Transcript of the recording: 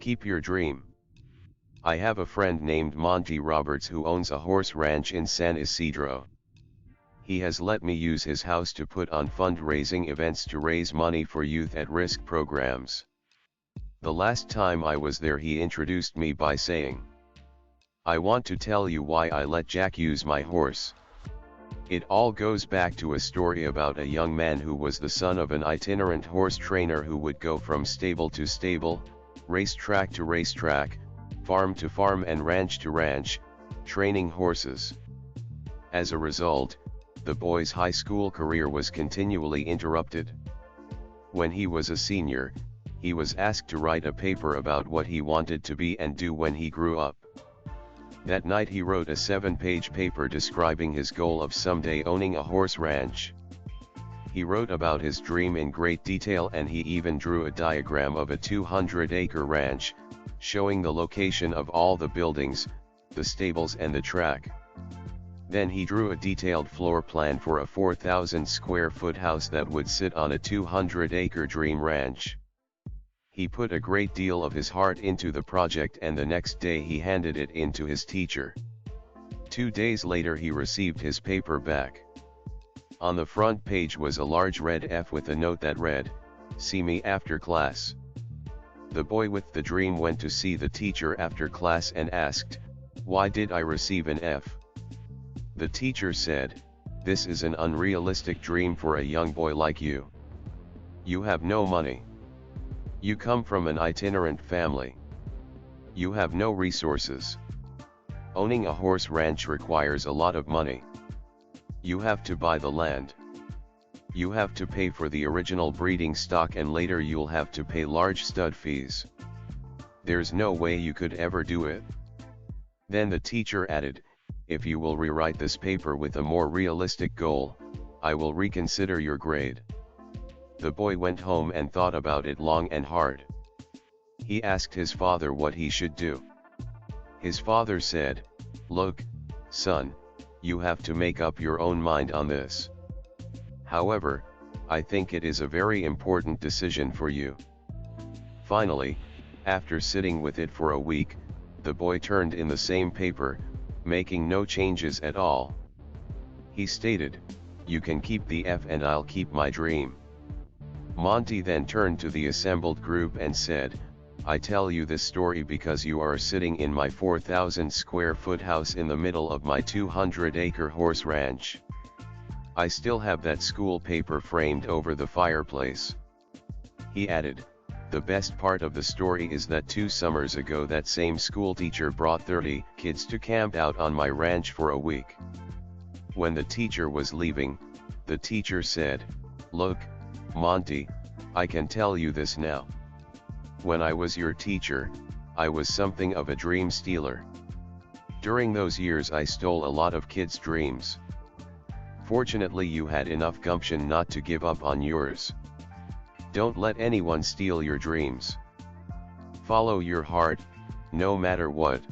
Keep your dream. I have a friend named Monty Roberts who owns a horse ranch in San Isidro. He has let me use his house to put on fundraising events to raise money for youth at-risk programs. The last time I was there he introduced me by saying, "I want to tell you why I let Jack use my horse." It all goes back to a story about a young man who was the son of an itinerant horse trainer who would go from stable to stable, racetrack to racetrack, farm to farm and ranch to ranch, training horses. As a result, the boy's high school career was continually interrupted. When he was a senior, he was asked to write a paper about what he wanted to be and do when he grew up. That night he wrote a 7-page paper describing his goal of someday owning a horse ranch. He wrote about his dream in great detail and he even drew a diagram of a 200-acre ranch, showing the location of all the buildings, the stables and the track. Then he drew a detailed floor plan for a 4,000 square foot house that would sit on a 200-acre dream ranch. He put a great deal of his heart into the project and the next day he handed it in to his teacher. 2 days later he received his paper back. On the front page was a large red F with a note that read, "See me after class." The boy with the dream went to see the teacher after class and asked, "Why did I receive an F?" The teacher said, "This is an unrealistic dream for a young boy like you. You have no money. You come from an itinerant family. You have no resources. Owning a horse ranch requires a lot of money. You have to buy the land. You have to pay for the original breeding stock and later you'll have to pay large stud fees. There's no way you could ever do it." Then the teacher added, "If you will rewrite this paper with a more realistic goal, I will reconsider your grade." The boy went home and thought about it long and hard. He asked his father what he should do. His father said, "Look, son, you have to make up your own mind on this. However, I think it is a very important decision for you." Finally, after sitting with it for a week, the boy turned in the same paper, making no changes at all. He stated, "You can keep the F and I'll keep my dream." Monty then turned to the assembled group and said, "I tell you this story because you are sitting in my 4,000 square foot house in the middle of my 200-acre horse ranch. I still have that school paper framed over the fireplace." He added, "The best part of the story is that 2 summers ago that same school teacher brought 30 kids to camp out on my ranch for a week. When the teacher was leaving, the teacher said, 'Look, Monty, I can tell you this now. When I was your teacher, I was something of a dream stealer. During those years I stole a lot of kids' dreams. Fortunately you had enough gumption not to give up on yours. Don't let anyone steal your dreams. Follow your heart, no matter what."